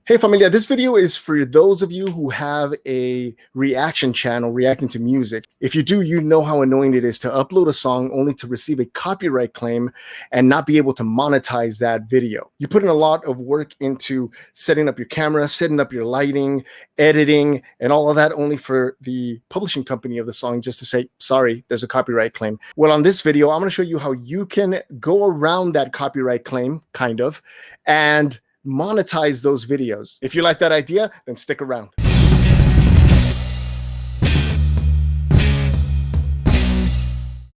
Hey familia, this video is for those of you who have a reaction channel reacting to music. If you do, you know how annoying it is to upload a song only to receive a copyright claim and not be able to monetize that video. You put in a lot of work into setting up your camera, setting up your lighting, editing, and all of that only for the publishing company of the song just to say, sorry, there's a copyright claim. Well, on this video, I'm going to show you how you can go around that copyright claim, kind of, and monetize those videos. If you like that idea, then stick around.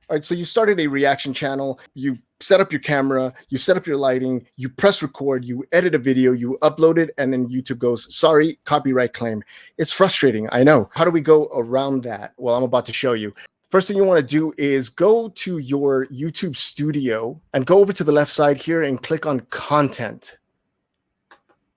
All right, so you started a reaction channel, you set up your camera, you set up your lighting, you press record, you edit a video, you upload it, and then YouTube goes, sorry, copyright claim. It's frustrating, I know. How do we go around that? Well, I'm about to show you. First thing you want to do is go to your YouTube studio and go over to the left side here and click on content.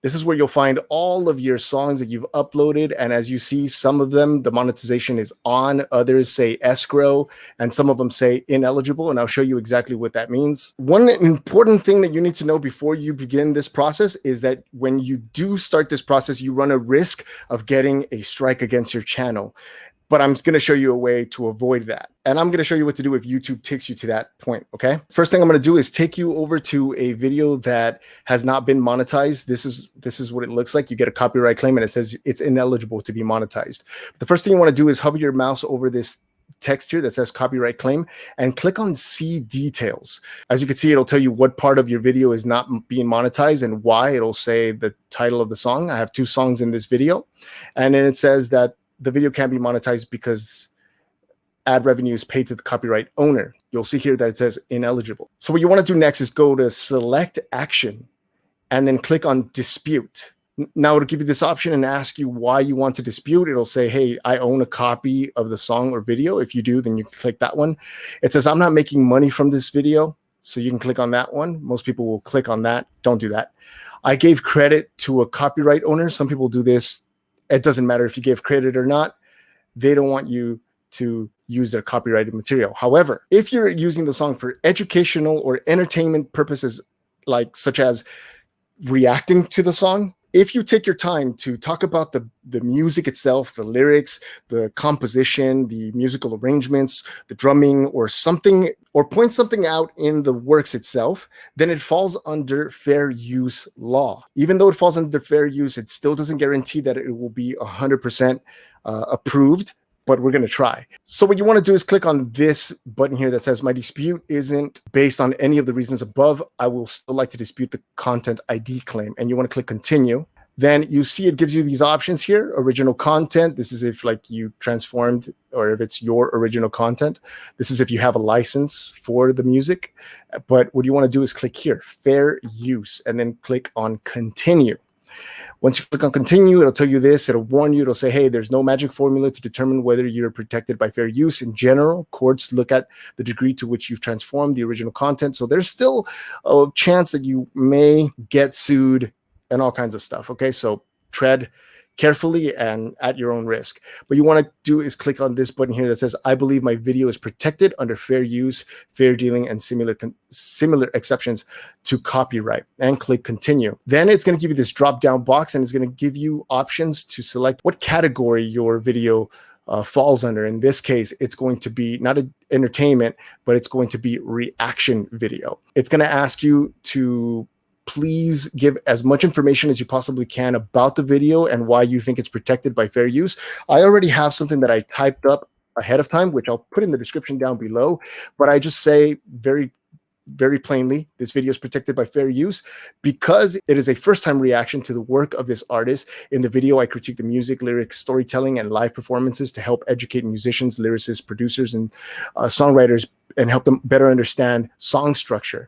This is where you'll find all of your songs that you've uploaded. And as you see, some of them, the monetization is on, others say escrow, and some of them say ineligible. And I'll show you exactly what that means. One important thing that you need to know before you begin this process is that when you do start this process, you run a risk of getting a strike against your channel. But I'm going to show you a way to avoid that. And I'm going to show you what to do if YouTube takes you to that point, okay? First thing I'm going to do is take you over to a video that has not been monetized. This is what it looks like. You get a copyright claim and it says it's ineligible to be monetized. The first thing you want to do is hover your mouse over this text here that says copyright claim and click on see details. As you can see, it'll tell you what part of your video is not being monetized and why. It'll say the title of the song. I have 2 songs in this video. And then it says that the video can't be monetized because ad revenue is paid to the copyright owner. You'll see here that it says ineligible. So what you want to do next is go to select action and then click on dispute. Now it'll give you this option and ask you why you want to dispute. It'll say, hey, I own a copy of the song or video. If you do, then you click that one. It says, I'm not making money from this video. So you can click on that one. Most people will click on that. Don't do that. I gave credit to a copyright owner. Some people do this. It doesn't matter if you give credit or not. They don't want you to use their copyrighted material. However, if you're using the song for educational or entertainment purposes, like such as reacting to the song, if you take your time to talk about the music itself, the lyrics, the composition, the musical arrangements, the drumming, or something, or point something out in the works itself, then it falls under fair use law. Even though it falls under fair use, it still doesn't guarantee that it will be 100% approved, but we're going to try. So what you want to do is click on this button here that says my dispute isn't based on any of the reasons above. I will still like to dispute the content ID claim. And you want to click continue. Then you see it gives you these options here. Original content. This is if like you transformed or if it's your original content. This is if you have a license for the music. But what you want to do is click here, fair use, and then click on continue. Once you click on continue, it'll tell you this. It'll warn you. It'll say, hey, there's no magic formula to determine whether you're protected by fair use. In general, courts look at the degree to which you've transformed the original content. So there's still a chance that you may get sued and all kinds of stuff. Okay, so tread carefully and at your own risk. What you want to do is click on this button here that says, I believe my video is protected under fair use, fair dealing, and similar exceptions to copyright, and click continue. Then it's going to give you this drop down box and it's going to give you options to select what category your video falls under. In this case, it's going to be not entertainment, but it's going to be reaction video. It's going to ask you to please give as much information as you possibly can about the video and why you think it's protected by fair use. I already have something that I typed up ahead of time, which I'll put in the description down below, but I just say very plainly, this video is protected by fair use because it is a first-time reaction to the work of this artist. In the video, I critique the music, lyrics, storytelling, and live performances to help educate musicians, lyricists, producers, and songwriters and help them better understand song structure.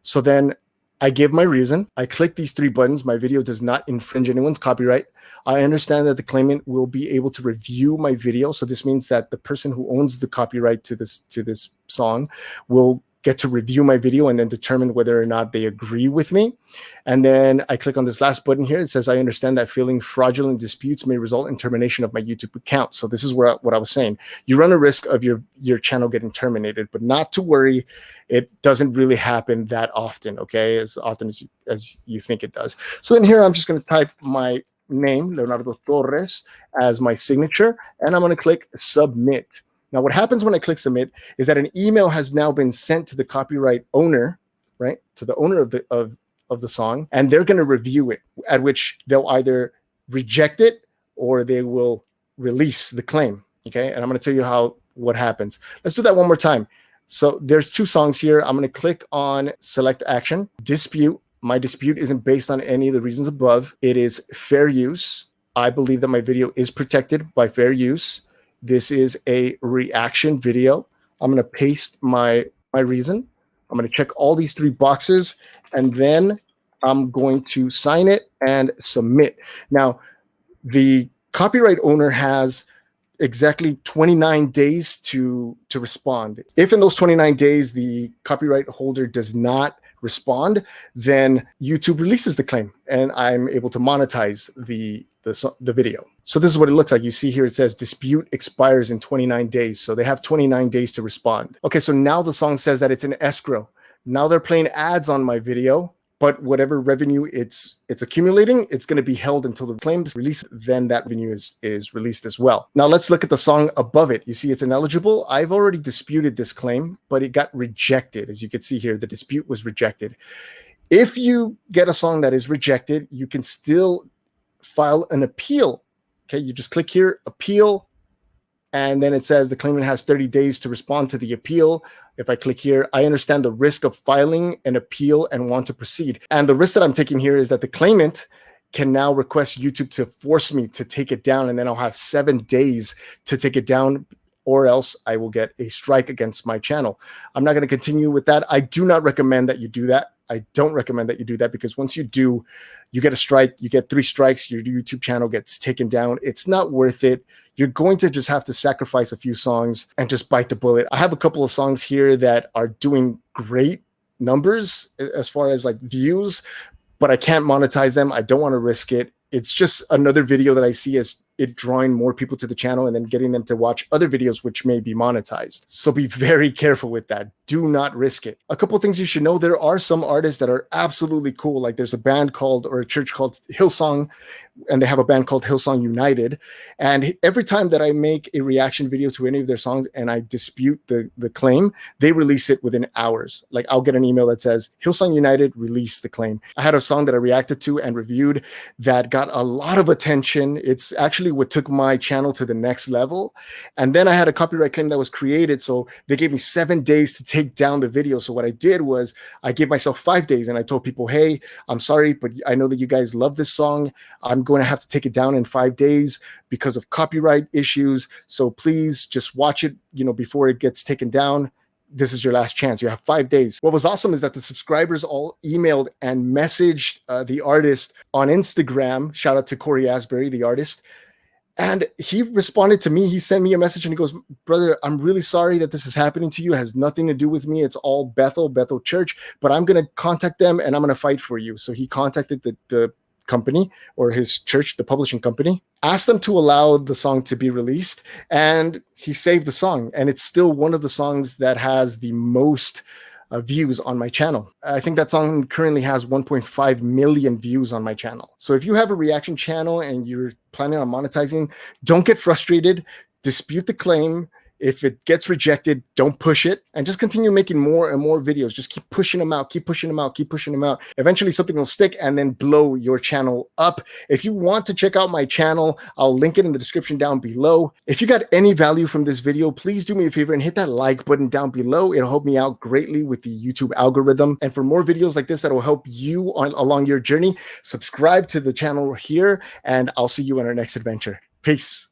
So then I give my reason. I click these 3 buttons. My video does not infringe anyone's copyright. I understand that the claimant will be able to review my video. So this means that the person who owns the copyright to this song will get to review my video and then determine whether or not they agree with me. And then I click on this last button here. It says, I understand that filing fraudulent disputes may result in termination of my YouTube account. So this is what I was saying. You run a risk of your channel getting terminated, but not to worry. It doesn't really happen that often, okay? As often as you think it does. So then here, I'm just going to type my name, Leonardo Torres, as my signature, and I'm going to click submit. Now, what happens when I click submit is that an email has now been sent to the copyright owner, right? To the owner of the song, and they're going to review it, at which they'll either reject it or they will release the claim, okay? And I'm going to tell you what happens. Let's do that one more time. So there's 2 songs here. I'm going to click on select action, dispute. My dispute isn't based on any of the reasons above. It is fair use. I believe that my video is protected by fair use. This is a reaction video. I'm going to paste my reason. I'm going to check all these 3 boxes, and then I'm going to sign it and submit. Now, the copyright owner has exactly 29 days to respond. If in those 29 days the copyright holder does not respond, then YouTube releases the claim and I'm able to monetize the video. So this is what it looks like. You see here, it says dispute expires in 29 days. So they have 29 days to respond. Okay, so now the song says that it's an escrow. Now they're playing ads on my video, but whatever revenue it's accumulating, it's going to be held until the claim is released. Then that revenue is released as well. Now let's look at the song above it. You see it's ineligible. I've already disputed this claim, but it got rejected. As you can see here, the dispute was rejected. If you get a song that is rejected, you can still file an appeal. Okay, you just click here, appeal, and then it says the claimant has 30 days to respond to the appeal. If I click here, I understand the risk of filing an appeal and want to proceed. And the risk that I'm taking here is that the claimant can now request YouTube to force me to take it down, and then I'll have 7 days to take it down, or else I will get a strike against my channel. I'm not going to continue with that. I do not recommend that you do that. I don't recommend that you do that, because once you do, you get a strike, you get 3 strikes, your YouTube channel gets taken down. It's not worth it. You're going to just have to sacrifice a few songs and just bite the bullet. I have a couple of songs here that are doing great numbers as far as like views, but I can't monetize them. I don't want to risk it. It's just another video that I see as it drawing more people to the channel and then getting them to watch other videos which may be monetized. So be very careful with that. Do not risk it. A couple of things you should know: there are some artists that are absolutely cool. Like there's a band called, or a church called Hillsong, and they have a band called Hillsong United. And every time that I make a reaction video to any of their songs and I dispute the claim, they release it within hours. Like I'll get an email that says Hillsong United released the claim. I had a song that I reacted to and reviewed that got a lot of attention. It's actually what took my channel to the next level. And then I had a copyright claim that was created. So they gave me 7 days to take down the video. So what I did was I gave myself 5 days and I told people, hey, I'm sorry, but I know that you guys love this song. I'm going to have to take it down in 5 days because of copyright issues. So please just watch it, before it gets taken down. This is your last chance. You have 5 days. What was awesome is that the subscribers all emailed and messaged the artist on Instagram. Shout out to Corey Asbury, the artist. And he responded to me. He sent me a message and he goes, brother, I'm really sorry that this is happening to you. It has nothing to do with me. It's all Bethel Church, but I'm going to contact them and I'm going to fight for you. So he contacted the company, or his church, the publishing company, asked them to allow the song to be released, and he saved the song. And it's still one of the songs that has the most views on my channel. I think that song currently has 1.5 million views on my channel. So if you have a reaction channel and you're planning on monetizing, don't get frustrated. Dispute the claim. If it gets rejected, don't push it, and just continue making more and more videos. Just keep pushing them out, keep pushing them out, keep pushing them out. Eventually something will stick and then blow your channel up. If you want to check out my channel, I'll link it in the description down below. If you got any value from this video, please do me a favor and hit that like button down below. It'll help me out greatly with the YouTube algorithm. And for more videos like this that will help you along your journey, subscribe to the channel here, and I'll see you in our next adventure. Peace.